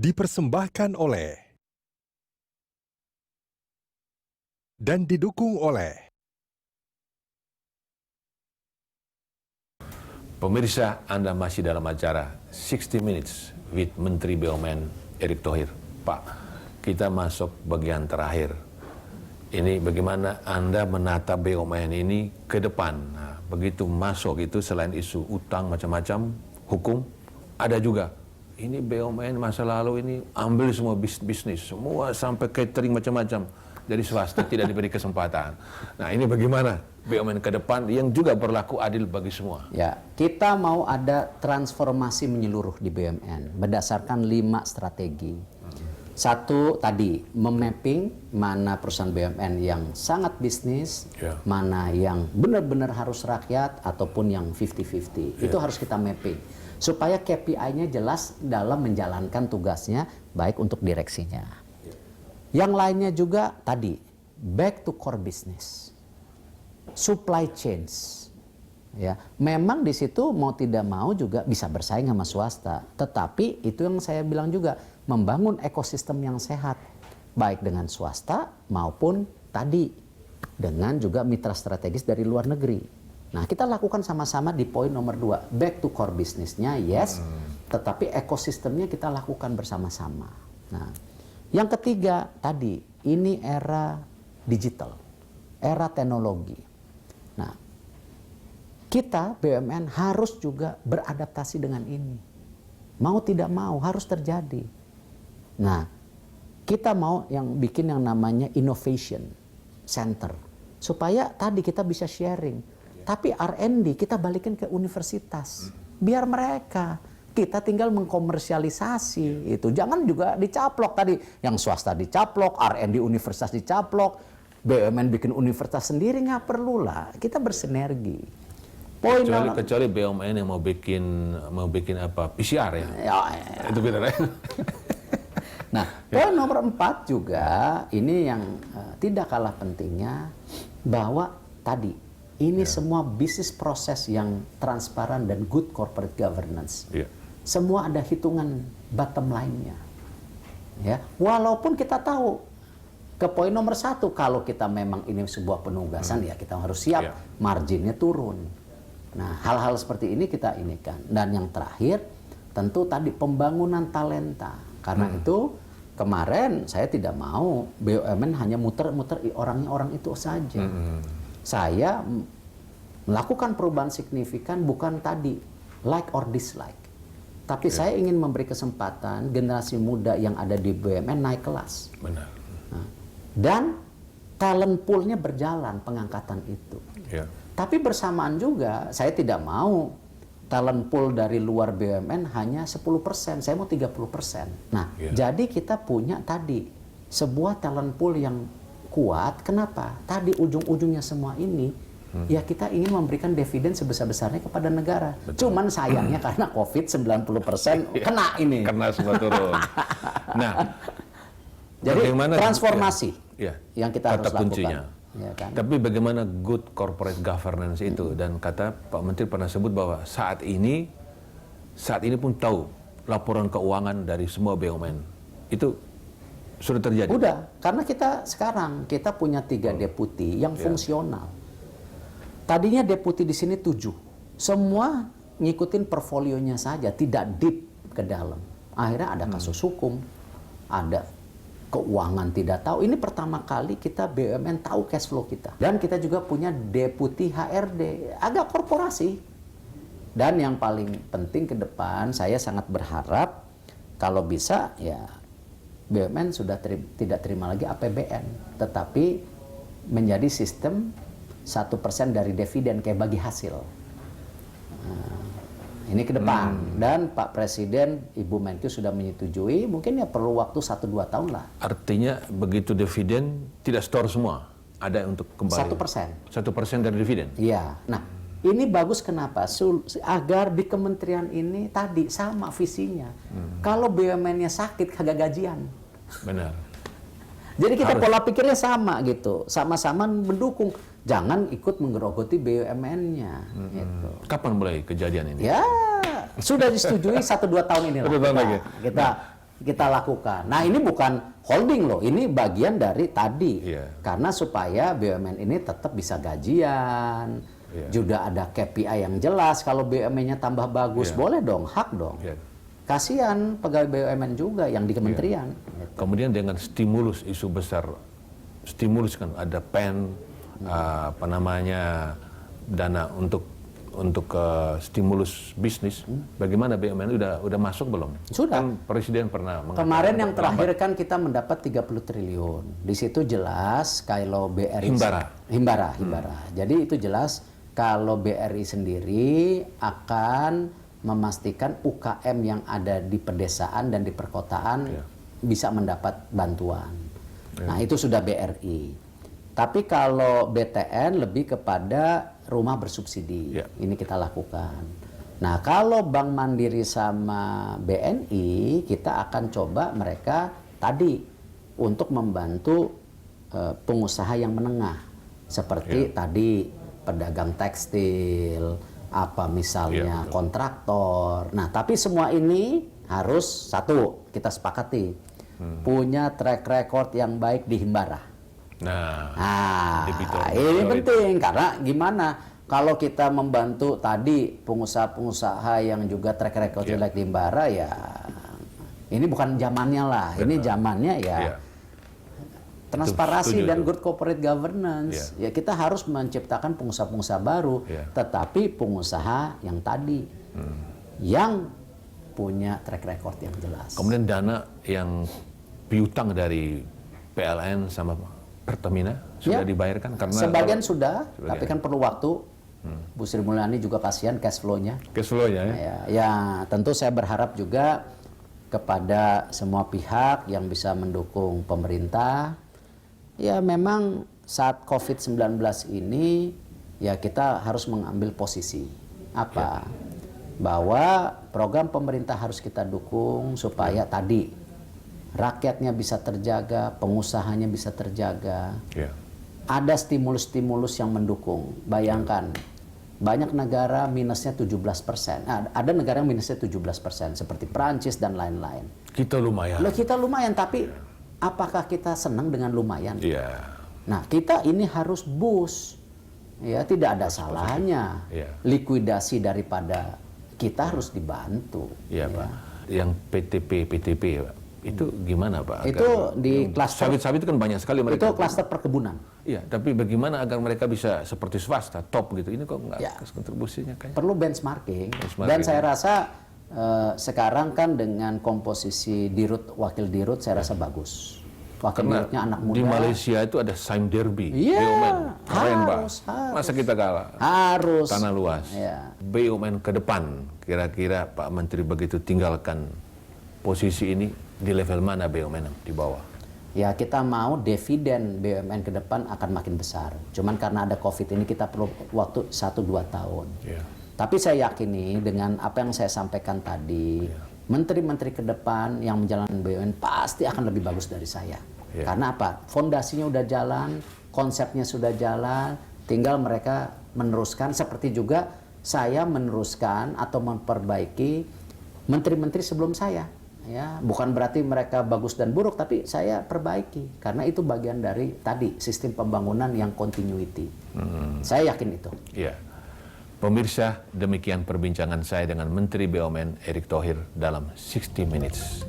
Dipersembahkan oleh dan didukung oleh Pemirsa, Anda masih dalam acara 60 Minutes with Menteri BUMN Erick Thohir. Pak, kita masuk bagian terakhir. Ini bagaimana Anda menata BUMN ini ke depan. Nah, begitu masuk itu selain isu utang macam-macam, hukum, ada juga. Ini BUMN masa lalu ini ambil semua bisnis, semua sampai catering macam-macam. Dari swasta tidak diberi kesempatan. Nah, ini bagaimana BUMN ke depan yang juga berlaku adil bagi semua? Ya, kita mau ada transformasi menyeluruh di BUMN berdasarkan 5 strategi. Satu tadi, memapping mana perusahaan BUMN yang sangat bisnis, mana yang benar-benar harus rakyat, ataupun yang 50-50. Itu harus kita mapping. Supaya KPI-nya jelas dalam menjalankan tugasnya, baik untuk direksinya. Yang lainnya juga tadi, back to core business. Supply chains. Ya, memang di situ mau tidak mau juga bisa bersaing sama swasta. Tetapi itu yang saya bilang juga, membangun ekosistem yang sehat. Baik dengan swasta maupun tadi dengan juga mitra strategis dari luar negeri. Nah, kita lakukan sama-sama di poin nomor 2. Back to core business-nya, yes. Tetapi ekosistemnya kita lakukan bersama-sama. Nah, yang ketiga tadi, ini era digital, era teknologi. Nah, kita BUMN harus juga beradaptasi dengan ini. Mau tidak mau harus terjadi. Nah, kita mau yang bikin yang namanya innovation center. Supaya tadi kita bisa sharing. Tapi R&D kita balikin ke universitas. Biar mereka, kita tinggal mengkomersialisasi itu. Jangan juga dicaplok tadi. Yang swasta dicaplok, R&D universitas dicaplok, BUMN bikin universitas sendiri, nggak perlu lah. Kita bersinergi. Kecuali BUMN yang mau bikin apa? PCR ya? Itu benar ya? Nah, poin nomor 4 juga, ini yang tidak kalah pentingnya, bahwa tadi, ini semua bisnis proses yang transparan dan good corporate governance. Semua ada hitungan bottom line-nya. Ya, walaupun kita tahu ke poin nomor 1, kalau kita memang ini sebuah penugasan, ya kita harus siap marginnya turun. Nah, hal-hal seperti ini kita inikan. Dan yang terakhir, tentu tadi pembangunan talenta. Karena itu kemarin saya tidak mau BUMN hanya muter-muter orangnya orang itu saja. Saya melakukan perubahan signifikan bukan tadi like or dislike. Tapi saya ingin memberi kesempatan generasi muda yang ada di BUMN naik kelas. Benar. Nah, dan talent pool-nya berjalan pengangkatan itu. Tapi bersamaan juga saya tidak mau talent pool dari luar BUMN hanya 10%, saya mau 30%. Nah, jadi kita punya tadi sebuah talent pool yang kuat. Kenapa? Tadi ujung-ujungnya semua ini ya kita ingin memberikan dividen sebesar-besarnya kepada negara. Cuman sayangnya karena COVID 90% kena ini. Kena semua turun. Nah, jadi transformasi yang kita harus lakukan. Kuncinya. Ya kan? Tapi bagaimana good corporate governance itu? Dan kata Pak Menteri pernah sebut bahwa saat ini pun tahu laporan keuangan dari semua BUMN itu sudah terjadi. Udah, karena sekarang kita punya 3 deputi yang fungsional. Tadinya deputi di sini 7, semua ngikutin portfolionya saja, tidak deep ke dalam. Akhirnya ada kasus hukum, ada keuangan tidak tahu. Ini pertama kali kita BUMN tahu cash flow kita. Dan kita juga punya deputi HRD, agak korporasi. Dan yang paling penting ke depan, saya sangat berharap kalau bisa ya BUMN sudah tidak terima lagi APBN, tetapi menjadi sistem 1% dari dividen kayak bagi hasil. Nah, ini ke depan. Dan Pak Presiden, Ibu Menkyu sudah menyetujui, mungkin ya perlu waktu 1-2 tahun lah. Artinya begitu dividen tidak store semua, ada untuk kembali. 1%. 1% dari dividen? Iya. Nah, ini bagus kenapa? Agar di kementerian ini tadi sama visinya. Kalau BUMN-nya sakit, kagak gajian. Benar. Jadi kita pola pikirnya sama gitu, sama-sama mendukung. Jangan ikut menggerogoti BUMN-nya. Gitu. Kapan mulai kejadian ini? Ya, sudah disetujui 1-2 tahun ini lah. Kita kita lakukan. Nah ini bukan holding loh, ini bagian dari tadi. Iya. Karena supaya BUMN ini tetap bisa gajian, Iya. juga ada KPI yang jelas. Kalau BUMN-nya tambah bagus, Iya. boleh dong, hak dong. Iya. Kasihan pegawai BUMN juga yang di kementerian. Kemudian dengan stimulus isu besar, stimulus kan ada PEN, apa namanya, dana untuk stimulus bisnis. Bagaimana BUMN udah masuk belum? Sudah. Kan Presiden pernah mengatakan Kemarin yang terakhir lambat. kan kita mendapat 30 triliun. Di situ jelas kalau BRI Himbara. Himbara. Jadi itu jelas kalau BRI sendiri akan memastikan UKM yang ada di pedesaan dan di perkotaan Iya. bisa mendapat bantuan. Nah, itu sudah BRI. Tapi kalau BTN lebih kepada rumah bersubsidi. Iya. Ini kita lakukan. Nah, kalau Bank Mandiri sama BNI, kita akan coba mereka tadi untuk membantu pengusaha yang menengah. Seperti tadi pedagang tekstil, apa misalnya Iya, betul. kontraktor. Nah, tapi semua ini harus satu, kita sepakati. Punya track record yang baik di Himbara. Nah, Nah, debitur. ini Sorry. penting karena gimana kalau kita membantu tadi pengusaha-pengusaha yang juga track record Iya. jelek di Himbara ya ini bukan zamannya lah. Ini zamannya ya Iya. transparansi Setuju dan itu. good corporate governance. Ya kita harus menciptakan pengusaha-pengusaha baru, Iya. tetapi pengusaha yang tadi yang punya track record yang jelas. Kemudian dana yang piutang dari PLN sama Pertamina sudah Ya. dibayarkan karena Sebagian kalau- sudah, Sebagian. tapi kan perlu waktu. Bu Sri Mulyani juga kasihan cash flow-nya. cash flow-nya ya. Ya, tentu saya berharap juga kepada semua pihak yang bisa mendukung pemerintah. Ya memang saat COVID-19 ini ya kita harus mengambil posisi. Apa? Bahwa program pemerintah harus kita dukung supaya tadi rakyatnya bisa terjaga, pengusahanya bisa terjaga. Ya. Ada stimulus-stimulus yang mendukung. Bayangkan, banyak negara minusnya 17%. Nah, ada negara yang minusnya 17%, seperti Prancis dan lain-lain. Kita lumayan. Loh, kita lumayan, tapi apakah kita senang dengan lumayan? Iya. Nah, kita ini harus boost. Ya, tidak ada salahnya. Iya. Likuidasi daripada kita harus dibantu. Iya, Ya. Pak. Yang PTP ya, Pak. Itu gimana, Pak? Itu di yang klaster- sawit-sawit itu kan banyak sekali mereka. Itu klaster perkebunan. Iya, tapi bagaimana agar mereka bisa seperti swasta, top gitu? Ini kok nggak Ya. kontribusinya kayaknya. Perlu benchmarking. Benchmarking, Dan saya ya. rasa sekarang kan dengan komposisi dirut wakil dirut saya rasa bagus. Wakil Karena dirutnya anak muda. di Malaysia itu ada Sime Derby. Iya, BUMN. Keren, Pak. harus. Masa kita kalah? Harus. Tanah luas. Ya. BUMN ke depan, kira-kira Pak Menteri begitu tinggalkan posisi ini, di level mana BUMN di bawah? Ya kita mau dividen BUMN ke depan akan makin besar. Cuman karena ada COVID ini kita perlu waktu 1-2 tahun. Iya. Tapi saya yakini dengan apa yang saya sampaikan tadi, menteri-menteri ke depan yang menjalankan BUMN pasti akan lebih bagus dari saya. Iya. Karena apa? Fondasinya udah jalan, konsepnya sudah jalan, tinggal mereka meneruskan seperti juga saya meneruskan atau memperbaiki menteri-menteri sebelum saya. Ya, bukan berarti mereka bagus dan buruk, tapi saya perbaiki karena itu bagian dari tadi sistem pembangunan yang continuity. Saya yakin itu. Iya. Pemirsa, demikian perbincangan saya dengan Menteri BUMN Erick Thohir dalam 60 Minutes.